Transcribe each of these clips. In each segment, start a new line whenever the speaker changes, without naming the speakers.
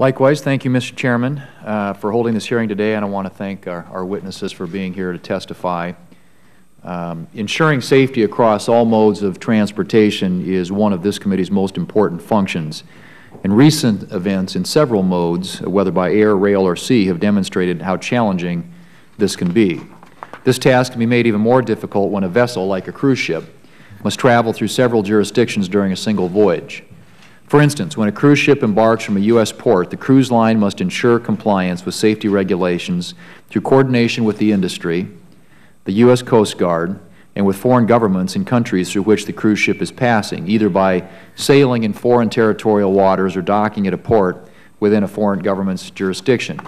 Likewise, thank you, Mr. Chairman, for holding this hearing today, and I want to thank our witnesses for being here to testify. Ensuring safety across all modes of transportation is one of this committee's most important functions. And recent events in several modes, whether by air, rail, or sea, have demonstrated how challenging this can be. This task can be made even more difficult when a vessel, like a cruise ship, must travel through several jurisdictions during a single voyage. For instance, when a cruise ship embarks from a U.S. port, the cruise line must ensure compliance with safety regulations through coordination with the industry, the U.S. Coast Guard, and with foreign governments in countries through which the cruise ship is passing, either by sailing in foreign territorial waters or docking at a port within a foreign government's jurisdiction.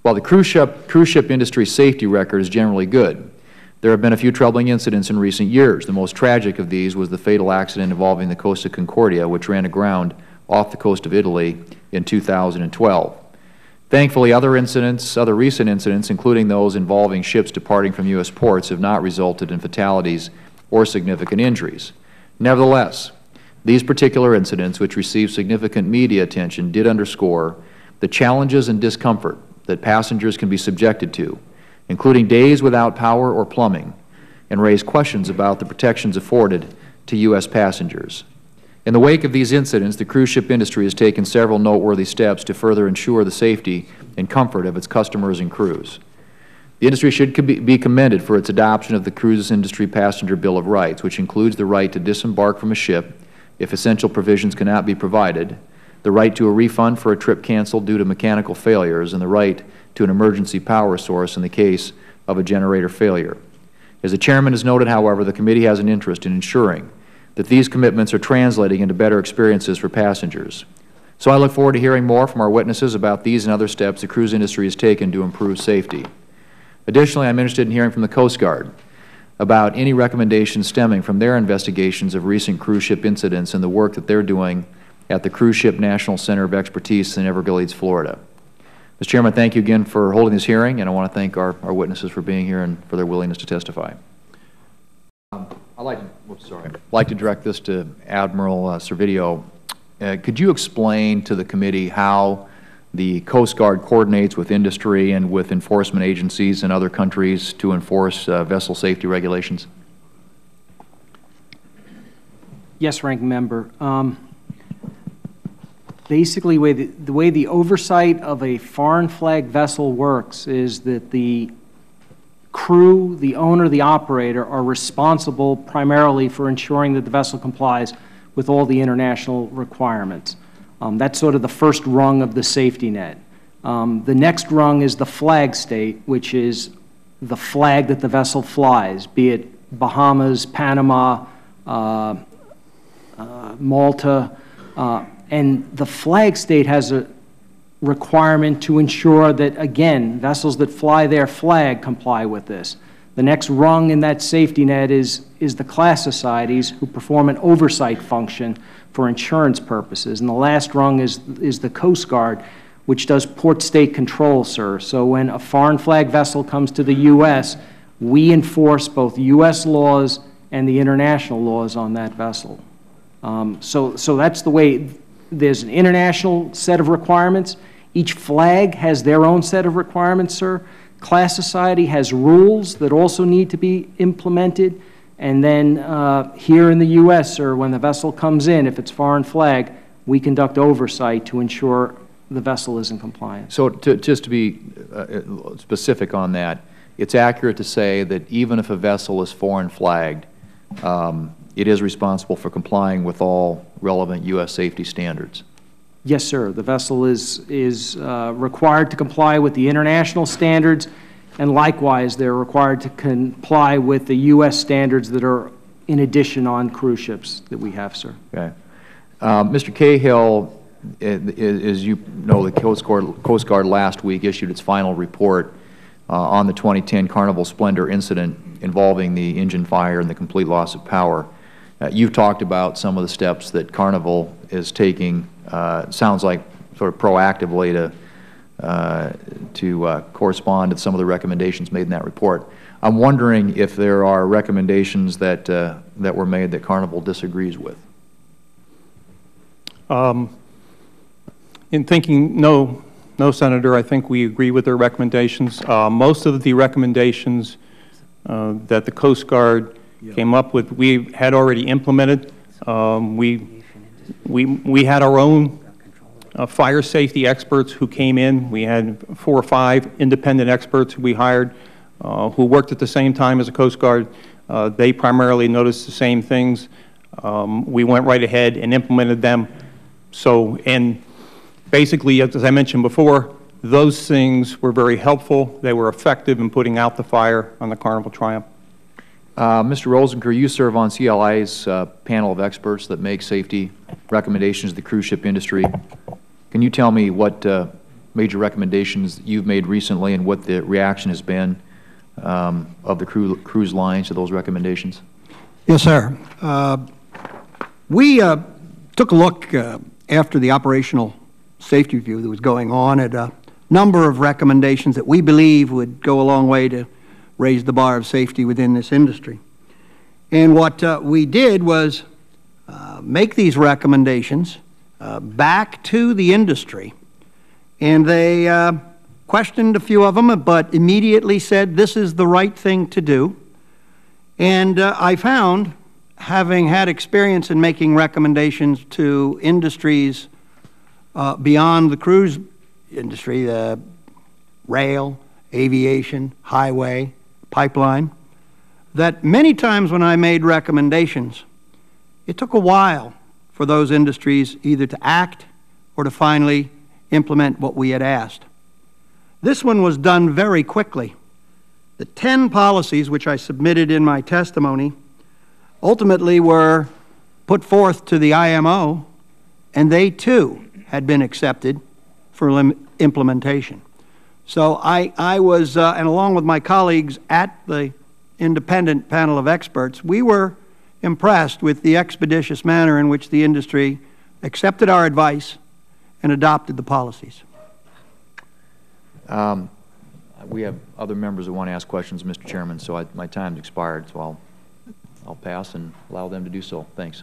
While the cruise ship industry's safety record is generally good, there have been a few troubling incidents in recent years. The most tragic of these was the fatal accident involving the Costa Concordia, which ran aground off the coast of Italy in 2012. Thankfully, other recent incidents, including those involving ships departing from U.S. ports, have not resulted in fatalities or significant injuries. Nevertheless, these particular incidents, which received significant media attention, did underscore the challenges and discomfort that passengers can be subjected to, including days without power or plumbing, and raise questions about the protections afforded to U.S. passengers. In the wake of these incidents, the cruise ship industry has taken several noteworthy steps to further ensure the safety and comfort of its customers and crews. The industry should be commended for its adoption of the Cruise Industry Passenger Bill of Rights, which includes the right to disembark from a ship if essential provisions cannot be provided, the right to a refund for a trip canceled due to mechanical failures, and the right to an emergency power source in the case of a generator failure. As the Chairman has noted, however, the committee has an interest in ensuring that these commitments are translating into better experiences for passengers. So I look forward to hearing more from our witnesses about these and other steps the cruise industry has taken to improve safety. Additionally, I am interested in hearing from the Coast Guard about any recommendations stemming from their investigations of recent cruise ship incidents and the work that they are doing at the Cruise Ship National Center of Expertise in Everglades, Florida. Mr. Chairman, thank you again for holding this hearing, and I want to thank our witnesses for being here and for their willingness to testify. I'd like to direct this to Admiral Servideo. Could you explain to the committee how the Coast Guard coordinates with industry and with enforcement agencies in other countries to enforce vessel safety regulations?
Yes, Ranking Member. Basically, the way the oversight of a foreign flag vessel works is that the crew, the owner, the operator are responsible primarily for ensuring that the vessel complies with all the international requirements. That's sort of the first rung of the safety net. The next rung is the flag state, which is the flag that the vessel flies, be it Bahamas, Panama, Malta, and the flag state has a requirement to ensure that, again, vessels that fly their flag comply with this. The next rung in that safety net is the class societies who perform an oversight function for insurance purposes. And the last rung is the Coast Guard, which does port state control, sir. So when a foreign flag vessel comes to the U.S., we enforce both U.S. laws and the international laws on that vessel. So that's the way. There's an international set of requirements. Each flag has their own set of requirements, sir. Class society has rules that also need to be implemented. And then here in the U.S., sir, when the vessel comes in, if it's foreign flag, we conduct oversight to ensure the vessel is in compliance.
So just to be specific on that, it's accurate to say that even if a vessel is foreign flagged, it is responsible for complying with all relevant U.S. safety standards?
Yes, sir. The vessel is required to comply with the international standards, and likewise, they're required to comply with the U.S. standards that are in addition on cruise ships that we have, sir. Okay.
Mr. Cahill, as you know, the Coast Guard last week issued its final report on the 2010 Carnival Splendor incident involving the engine fire and the complete loss of power. You've talked about some of the steps that Carnival is taking, sounds like sort of proactively to correspond to some of the recommendations made in that report. I'm wondering if there are recommendations that were made that Carnival disagrees with.
in thinking, no, Senator, I think we agree with their recommendations. Most of the recommendations that the Coast Guard came up with, we had already implemented. We had our own fire safety experts who came in. We had 4 or 5 independent experts who we hired who worked at the same time as the Coast Guard. They primarily noticed the same things. We went right ahead and implemented them. So, and basically, as I mentioned before, those things were very helpful. They were effective in putting out the fire on the Carnival Triumph.
Mr. Rosenker, you serve on CLI's panel of experts that make safety recommendations to the cruise ship industry. Can you tell me what major recommendations you've made recently and what the reaction has been of the cruise lines to those recommendations?
Yes, sir. We took a look after the operational safety review that was going on at a number of recommendations that we believe would go a long way to raise the bar of safety within this industry. And what we did was make these recommendations back to the industry, and they questioned a few of them, but immediately said this is the right thing to do. And I found, having had experience in making recommendations to industries beyond the cruise industry, the rail, aviation, highway, pipeline, that many times when I made recommendations, it took a while for those industries either to act or to finally implement what we had asked. This one was done very quickly. The 10 policies which I submitted in my testimony ultimately were put forth to the IMO, and they too had been accepted for implementation. So I was, and along with my colleagues at the independent panel of experts, we were impressed with the expeditious manner in which the industry accepted our advice and adopted the policies.
We have other members that want to ask questions, Mr. Chairman, so my time's expired, so I'll pass and allow them to do so. Thanks.